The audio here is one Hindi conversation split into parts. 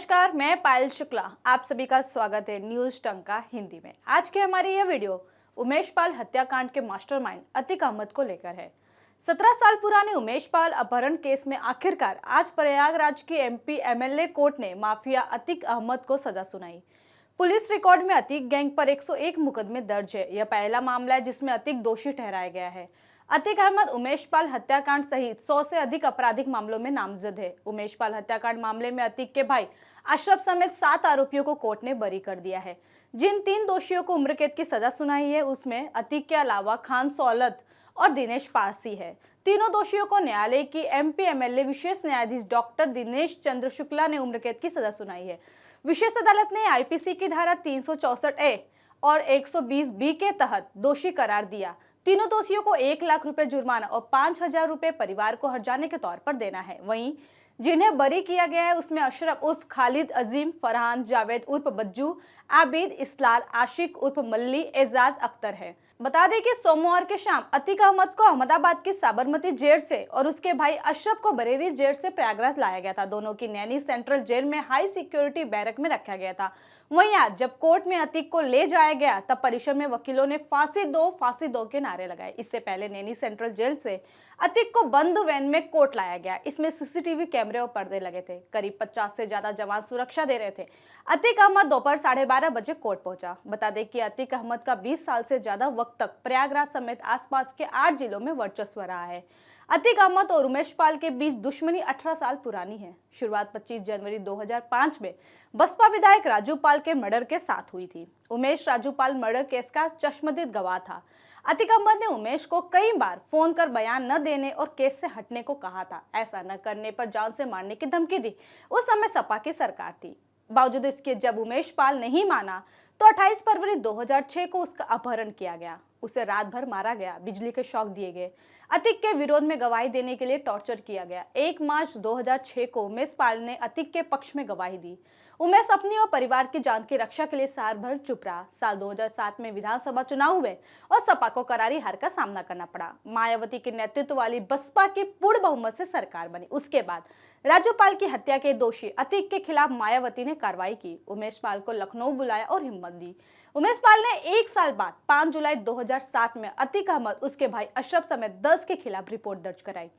नमस्कार, मैं पायल शुक्ला। आप सभी का स्वागत है न्यूज टंका हिंदी में। आज की हमारी यह वीडियो उमेश पाल हत्याकांड के मास्टरमाइंड अतीक अहमद को लेकर है। 17 साल पुराने उमेश पाल अपहरण केस में आखिरकार आज प्रयागराज की एमपी एमएलए कोर्ट ने माफिया अतीक अहमद को सजा सुनाई। पुलिस रिकॉर्ड में अतीक गैंग पर 101 मुकदमे दर्ज है। यह पहला मामला है जिसमें अतीक दोषी ठहराया गया है। अतीक अहमद उमेश पाल हत्याकांड सहित 100 से अधिक आपराधिक मामलों में नामजद है। उमेश पाल हत्याकांड मामले में अतीक के भाई अशरफ समेत 7 आरोपियों को कोर्ट ने बरी कर दिया है। जिन 3 दोषियों को उम्र कैद की सजा सुनाई है उसमें अतीक के अलावा खान सौलत और दिनेश पारसी है। तीनों दोषियों को न्यायालय की एमपी एमएलए विशेष न्यायाधीश डॉक्टर दिनेश चंद्र शुक्ला ने उम्र कैद की सजा सुनाई है। विशेष अदालत ने आईपीसी की धारा 364A और 120B के तहत दोषी करार दिया। तीनों दोषियों को 1 लाख रुपए जुर्माना और 5,000 रुपए परिवार को हर्जाने के तौर पर देना है। वहीं जिन्हें बरी किया गया है उसमें अशरफ उर्फ खालिद अजीम, फरहान जावेद उर्फ बज्जू, आबिद इस्लाल, आशिक उर्फ मल्ली, एजाज अख्तर है। बता दें कि सोमवार के शाम अतीक अहमद को अहमदाबाद की साबरमती जेल से और उसके भाई अशरफ को बरेली जेल से प्रयागराज लाया गया था। दोनों की नैनी सेंट्रल जेल में हाई सिक्योरिटी बैरक में रखा गया था। वहीं आज जब कोर्ट में अतीक को ले जाया गया तब परिसर में वकीलों ने फांसी दो के नारे लगाए। इससे पहले नैनी सेंट्रल जेल से अतीक को बंद वैन में कोर्ट लाया गया। इसमें सीसीटीवी कैमरे और पर्दे लगे थे। करीब 50 से ज्यादा जवान सुरक्षा दे रहे थे। अतीक अहमद दोपहर 12:30 बजे कोर्ट पहुंचा। बता दें कि अतीक अहमद का 20 साल से ज्यादा वक्त तक प्रयागराज समेत आसपास के 8 जिलों में वर्चस्व रहा है। अतीक अहमद और उमेश पाल के बीच दुश्मनी 18 साल पुरानी है। शुरुआत 25 जनवरी 2005 में बसपा विधायक राजू पाल के मर्डर के साथ हुई थी। उमेश राजू पाल मर्डर केस का चश्मदीद गवाह था। अतीक अहमद ने उमेश को कई बार फोन कर बयान न देने और केस से हटने को कहा था। ऐसा न करने पर जान से मारने की धमकी दी। उस समय सपा की सरकार थी। बावजूद इसके जब उमेश पाल नहीं माना तो 28 फरवरी 2006 को उसका अपहरण किया गया। उसे रात भर मारा गया, बिजली के शॉक दिए गए। अतीक के विरोध में गवाही देने के लिए टॉर्चर किया गया। 1 मार्च 2006 को उमेश पाल ने अतीक के पक्ष में गवाही दी। उमेश अपनी और परिवार की जान की रक्षा के लिए साल भर चुप रहा। साल 2007 में विधानसभा चुनाव हुए और सपा को करारी हार का सामना करना पड़ा। मायावती के नेतृत्व वाली बसपा की पूर्ण बहुमत से सरकार बनी। उसके बाद राजू पाल की हत्या के दोषी अतीक के खिलाफ मायावती ने कार्रवाई की। उमेश पाल को लखनऊ बुलाया और हिम्मत दी। उमेश पाल ने 1 साल बाद 5 जुलाई 2007 में अतीक अहमद, उसके भाई अशरफ समेत 10 के खिलाफ रिपोर्ट दर्ज कराई।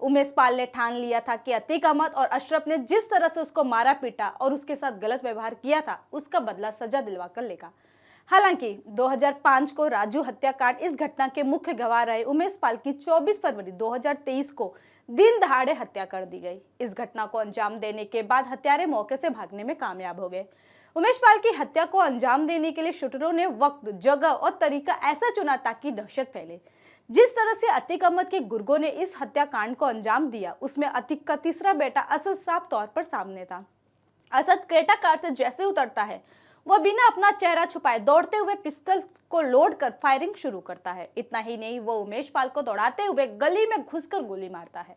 उमेश पाल ने ठान लिया था कि अतीक अहमद और अशरफ ने जिस तरह से उसको मारा पीटा और उसके साथ गलत व्यवहार किया था उसका बदला सजा दिलवा कर लेगा। हालांकि 2005 को राजू हत्याकांड इस घटना के मुख्य गवाह रहे उमेश पाल की 24 फरवरी 2023 को दिन दहाड़े हत्या कर दी गई। इस घटना को अंजाम देने के बाद हत्यारे मौके से भागने में कामयाब हो गए। उमेश पाल की हत्या को अंजाम देने के लिए शूटरों ने वक्त, जगह और तरीका ऐसा चुना ताकि दहशत फैले। जिस तरह से अतीक अहमद के गुर्गों ने इस हत्याकांड को अंजाम दिया उसमें अतीक का तीसरा बेटा असद साफ तौर पर सामने था। असद क्रेटा कार से जैसे उतरता है वह बिना अपना चेहरा छुपाए दौड़ते हुए पिस्टल को लोड कर फायरिंग शुरू करता है। इतना ही नहीं, वो उमेश पाल को दौड़ाते हुए गली में घुसकर गोली मारता है।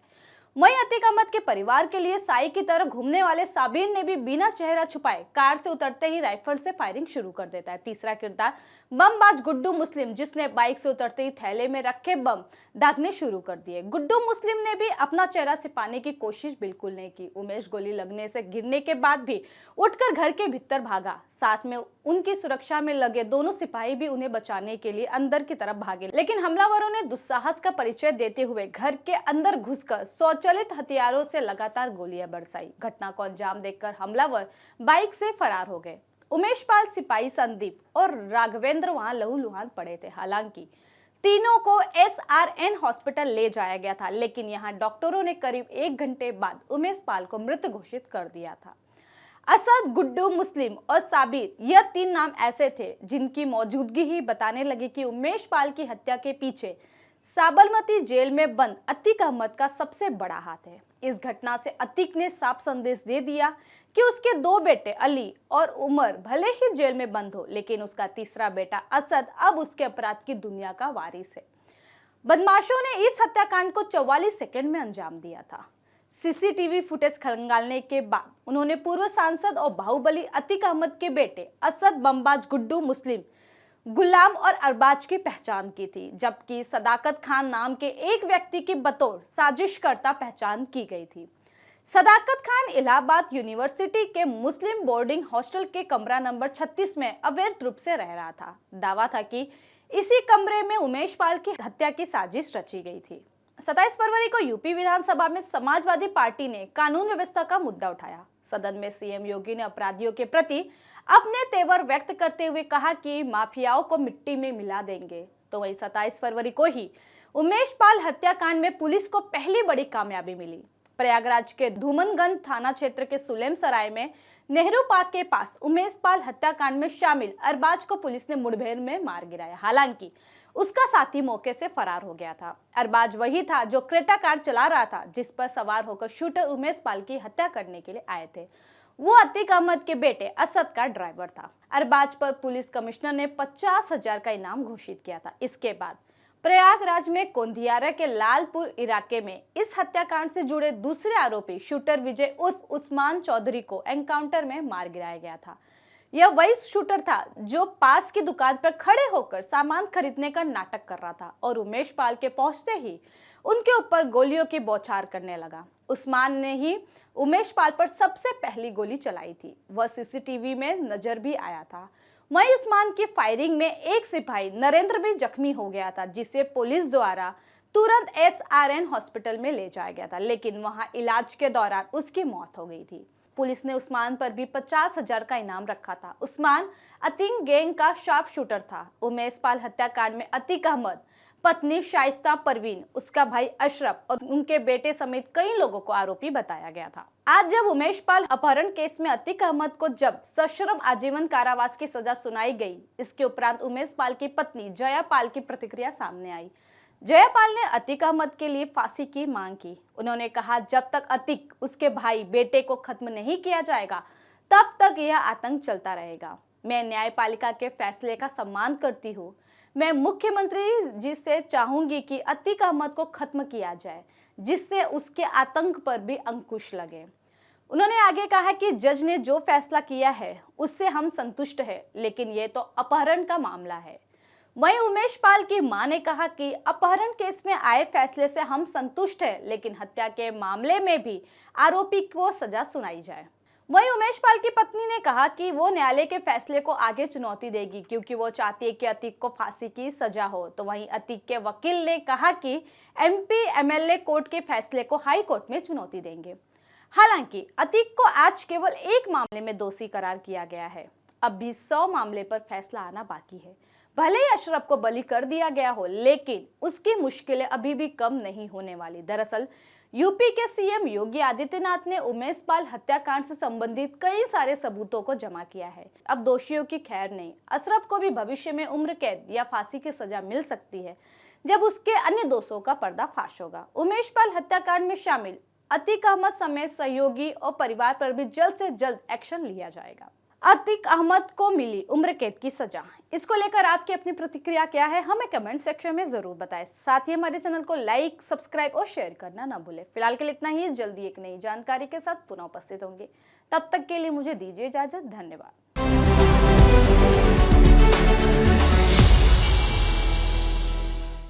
वहीं अतीक अहमद के परिवार के लिए साई की तरह घूमने वाले साबिर ने भी बिना चेहरा छुपाए कार से उतरते ही राइफल से फायरिंग शुरू कर देता है। तीसरा किरदार बमबाज गुड्डू मुस्लिम, जिसने बाइक से उतरते ही थैले में रखे बम दागने शुरू कर दिए। गुड्डू मुस्लिम ने भी अपना चेहरा छिपाने की कोशिश बिल्कुल नहीं की। उमेश गोली लगने से गिरने के बाद भी उठकर घर के भीतर भागा। साथ में उनकी सुरक्षा में लगे दोनों सिपाही भी उन्हें बचाने के लिए अंदर की तरफ भागे, लेकिन हमलावरों ने दुस्साहस का परिचय देते हुए घर के अंदर घुसकर स्वचालित हथियारों से लगातार गोलियां बरसाई। घटना को अंजाम देकर हमलावर बाइक से फरार हो गए। उमेश पाल, सिपाही संदीप और राघवेंद्र वहां लहूलुहान पड़े थे। हालांकि तीनों को SRN हॉस्पिटल ले जाया गया था, लेकिन यहां डॉक्टरों ने करीब 1 घंटे बाद उमेश पाल को मृत घोषित कर दिया था। असद, गुड्डू मुस्लिम और साबिर, यह 3 नाम ऐसे थे जिनकी मौजूदगी ही बताने लगी कि उमेश पाल की हत्या के पीछे साबरमती जेल में बंद अतीक अहमद का सबसे बड़ा हाथ है। इस घटना से अतीक ने साफ संदेश दे दिया कि उसके 2 बेटे अली और उमर भले ही जेल में बंद हो, लेकिन उसका तीसरा बेटा असद अब उसके अपराध की दुनिया का वारिस है। बदमाशों ने इस हत्याकांड को 44 सेकंड में अंजाम दिया था। सीसीटीवी फुटेज खंगालने के बाद उन्होंने पूर्व सांसद और बाहुबली अतीक अहमद के बेटे असद, बमबाज गुड्डू मुस्लिम, गुलाम और अरबाज की पहचान की थी, जबकि सदाकत खान नाम के एक व्यक्ति की बतौर साजिशकर्ता पहचान की गई थी। सदाकत खान इलाहाबाद यूनिवर्सिटी के मुस्लिम बोर्डिंग हॉस्टल के कमरा नंबर 36 में अवैध रूप से रह रहा था। दावा था कि इसी कमरे में उमेश पाल की हत्या की साजिश रची गई थी। 27 फरवरी को यूपी विधानसभा में समाजवादी पार्टी ने कानून व्यवस्था का मुद्दा उठाया। सदन में सीएम योगी ने अपराधियों के प्रति अपने तेवर व्यक्त करते हुए कहा कि माफियाओं को मिट्टी में मिला देंगे। तो वहीं 27 फरवरी को ही उमेश पाल हत्याकांड में पुलिस को पहली बड़ी कामयाबी मिली। प्रयागराज के धूमनगंज थाना क्षेत्र के सुलेम सराय में नेहरू पार्क के पास उमेश पाल हत्याकांड में शामिल अरबाज को पुलिस ने मुठभेड़ में मार गिराया। हालांकि उसका साथी मौके से फरार हो गया था। अरबाज वही था जो क्रेटा कार चला रहा था, जिस पर सवार होकर शूटर उमेश पाल की हत्या करने के लिए आए थे। वो अतीक अहमद के बेटे असद का ड्राइवर था। अरबाज पर पुलिस कमिश्नर ने 50,000 का इनाम घोषित किया था। इसके बाद प्रयागराज में कोंधियारा के लालपुर इलाके में इस हत्याकांड से जुड़े दूसरे आरोपी शूटर विजय उर्फ उस्मान चौधरी को एनकाउंटर में मार गिराया गया था। यह वही शूटर था जो पास की दुकान पर खड़े होकर सामान खरीदने का नाटक कर रहा था और उमेश पाल के पहुंचते ही उनके ऊपर गोलियों की बौछार करने लगा। उस्मान ने ही उमेश पाल पर सबसे पहली गोली चलाई थी। वह सीसीटीवी में नजर भी आया था। वहीं उस्मान की फायरिंग में एक सिपाही नरेंद्र भी जख्मी हो गया था, जिसे पुलिस द्वारा तुरंत SRN हॉस्पिटल में ले जाया गया था, लेकिन वहां इलाज के दौरान उसकी मौत हो गई थी। पुलिस ने उस्मान पर भी 50,000 का इनाम रखा था। उस्मान अतीक गैंग का शार्प शूटर था। उमेश पाल हत्याकांड में अतीक अहमद, पत्नी शाइस्ता परवीन, उसका भाई अशरफ और उनके बेटे समेत कई लोगों को आरोपी बताया गया था। आज जब उमेश पाल अपहरण केस में अतीक अहमद को जब सश्रम आजीवन कारावास की सजा सुनाई गई, इसके उपरांत उमेश पाल की पत्नी जया पाल की प्रतिक्रिया सामने आई। जया पाल ने अतीक अहमद के लिए फांसी की मांग की। उन्होंने कहा, जब तक अतीक उसके भाई बेटे को खत्म नहीं किया जाएगा तब तक यह आतंक चलता रहेगा। मैं न्यायपालिका के फैसले का सम्मान करती हूँ। मैं मुख्यमंत्री जी से चाहूंगी कि अतीक अहमद को खत्म किया जाए, जिससे उसके आतंक पर भी अंकुश लगे। उन्होंने आगे कहा कि जज ने जो फैसला किया है उससे हम संतुष्ट हैं, लेकिन ये तो अपहरण का मामला है। वहीं उमेश पाल की मां ने कहा कि अपहरण केस में आए फैसले से हम संतुष्ट हैं, लेकिन हत्या के मामले में भी आरोपी को सजा सुनाई जाए। वहीं उमेश पाल की पत्नी ने कहा कि वो न्यायालय के फैसले को आगे चुनौती देगी, क्योंकि वो चाहती है कि अतीक को फांसी की सजा हो। तो वहीं अतीक के वकील ने कहा कि MP MLA कोर्ट के फैसले को हाई कोर्ट में चुनौती देंगे। हालांकि अतीक को आज केवल एक मामले में दोषी करार किया गया है। अब भी 100 मामले पर फैसला आना बाकी है। भले ही अशरफ को बली कर दिया गया हो, लेकिन उसकी मुश्किलें अभी भी कम नहीं होने वाली। दरअसल यूपी के सीएम योगी आदित्यनाथ ने उमेश पाल हत्याकांड से संबंधित कई सारे सबूतों को जमा किया है। अब दोषियों की खैर नहीं, अशरफ को भी भविष्य में उम्र कैद या फांसी की सजा मिल सकती है, जब उसके अन्य दोषों का पर्दाफाश होगा। उमेश पाल हत्याकांड में शामिल अतीक अहमद समेत सहयोगी और परिवार पर भी जल्द से जल्द एक्शन लिया जाएगा। अतीक अहमद को मिली उम्र कैद की सजा, इसको लेकर आपकी अपनी प्रतिक्रिया क्या है, हमें कमेंट सेक्शन में जरूर बताएं। साथ ही हमारे चैनल को लाइक, सब्सक्राइब और शेयर करना ना भूलें। फिलहाल के लिए इतना ही। जल्दी एक नई जानकारी के साथ पुनः उपस्थित होंगे। तब तक के लिए मुझे दीजिए इजाजत। धन्यवाद।